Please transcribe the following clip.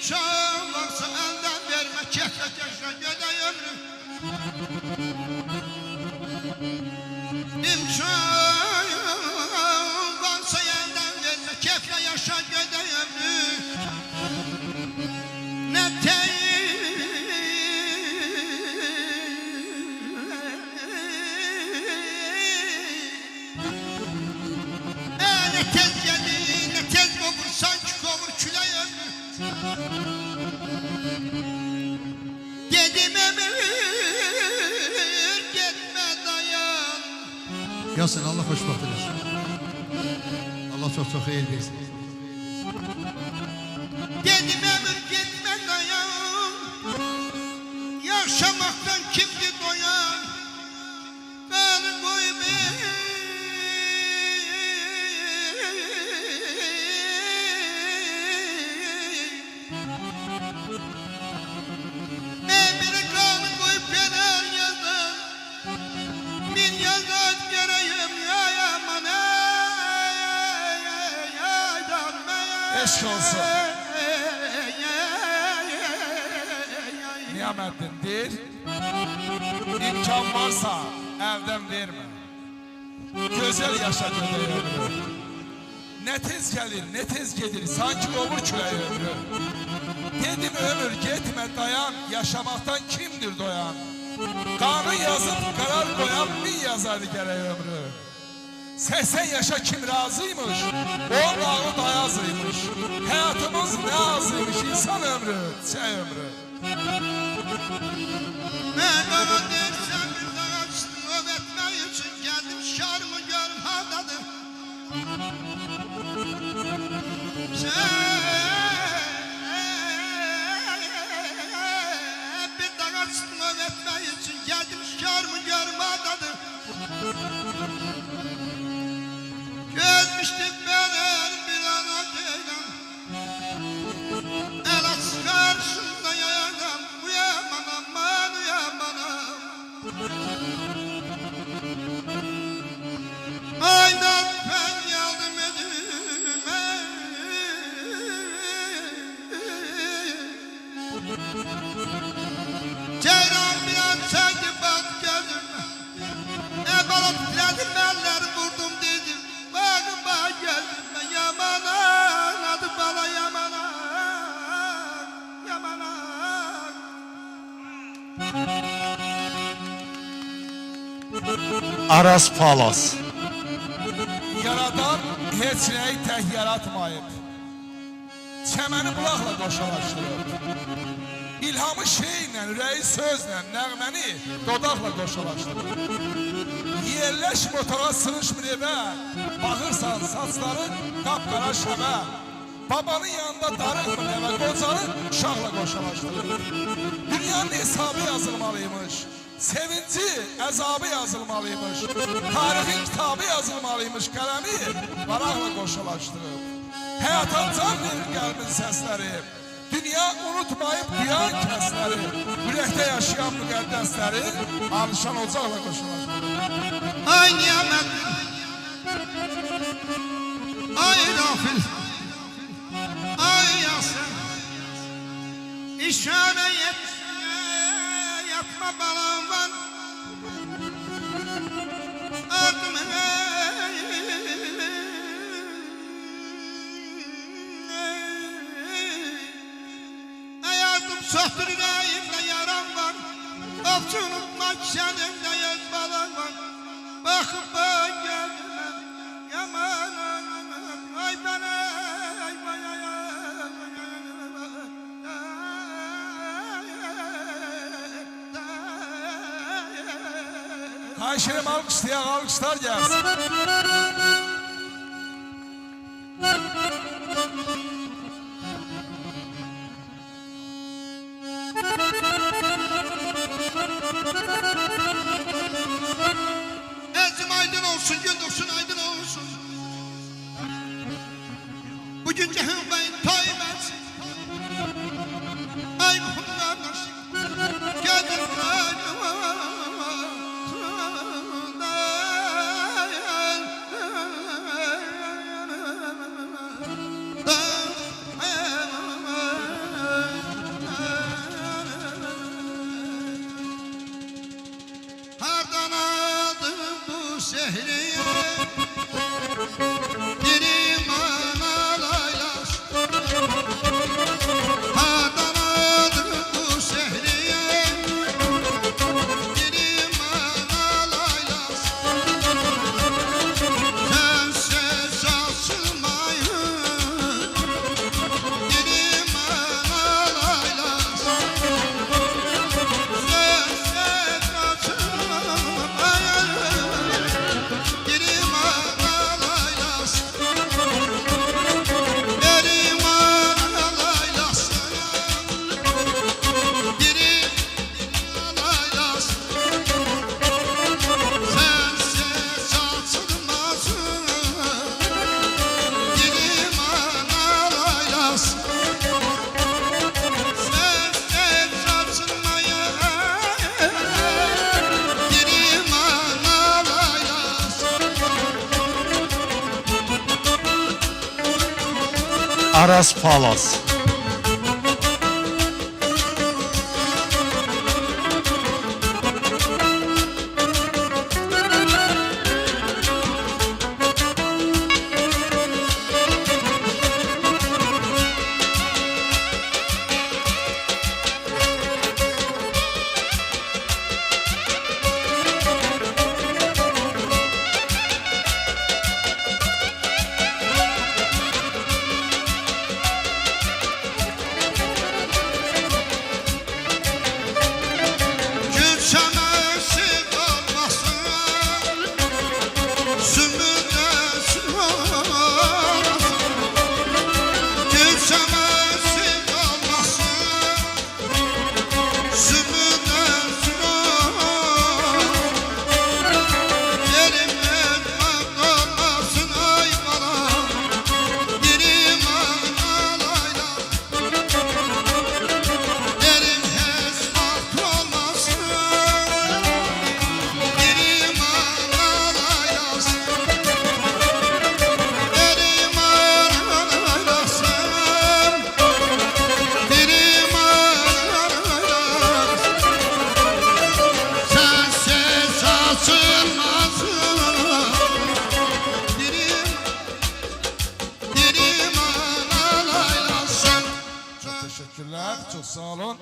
İmkan varsa elden verme, kefle yaşa gödey ömrü. İmkan varsa elden verme, kefle yaşa gödey ömrü. Ne tez geldi, ne tez kovur, sanki kovur küley ömrü. Dedim ömür, gitme dayan. Yasin, Allah hoşbaxt eləsin. Allah çok çok xeyir versin. Dedim ömür, gitme dayan. Yaşamaktan kimdi doyan? Beni koy Emri kanı koyup beni yazdan. Bin yazdan göreyim ya yaman Eşk olsun. Niyamettindir. İmkan varsa elden verme. Güzel yaşa gödey ömrü. Ne tez gelir, ne tez gelir, sanki olur küley ömrü. Dedim ömür gitme dayan, yaşamaktan kimdir doyan? Kanı yazıp karar koyan bin yazar gerek ömrü. 80 yaşa kim razıymış, o dağı dayazıymış. Hayatımız ne azıymış, insan ömrü, şey ömrü. Ben bana dersen bir dağa çıktım, övetmek için geldim, şarmı görüm hardadır. Bir dağa çıktım, övetmek için geldim, şarmı görüm hardadır. Gözmüştük beni bir ana ceylan, el aç karşımda yayan, uyaman aman uyamanam. Aydan ben yardım edime, ceylan biraz çekti bak gözüme, ne balık diledim elleri vurdum dedim. Bakıma gelme yamanan, adı bana yamanan, yamanan. Aras Palas. Yaradan heç nəyi tək yaratmayıb. Çəməni bulaqla qoşalaşdırıb. İlhamı şeylə, ürəyi sözlə, nəğməni dodaqla qoşalaşdırıb. Yerləş motora sığışmır evə, baxırsan saçların qapqara şəbə. Babanın yanında darıqmır evə, qocanı uşaqla qoşalaşdırıb. Dünyanın hesabı yazılmalıymış. Sevinci, əzabı yazılmalıymış. Tarixin kitabı yazılmalıymış. Qələmi varaqla qoşalaşdırıb. Həyata can verir qəlbin səsləri. Dünya unutmayıb duyan kəsləri. Ürəkdə yaşayan müqəddəsləri alışan ocaqla qoşalaşdırıb. Ay niyamet, ay Rafil, ay Yasin. İşare et, yatma balam var. Adım hayatım sohtur yüreğimde yaram var. Okçunun makşanımda yaz balam var. Bakıp bak gözüme yaman ay bana ay bana Ayşe'm alkışlayan alkışlar gelsin. Ezim aydın olsun, gün dursun aydın olsun. Bugün cehennem tayyip etsin. Ay Muhammed geldim sehriye dilim analaylas Adanadır bu sehriye dilim analaylas Sensiz açılmayın dilim analaylas Sensiz açılmayın dilim analaylas Dilim analaylas dilim analaylas Sensiz açılmasın dilim analaylas Sensiz açılmayın dilim analaylas Aras Palas. Gül çəməsi qalmasın, sümüdəsi olmasın. Gül çəməsi qalmasın, sümüdəsi olmasın. Yerim etmək olmasın ay balam, dilim analaylar. Derim heç vaxt olmasın dilim analaylas Derim analaylasın dilim analaylas Sensiz açılmasın dilim analaylasın Teşekkürler, çok sağ olun.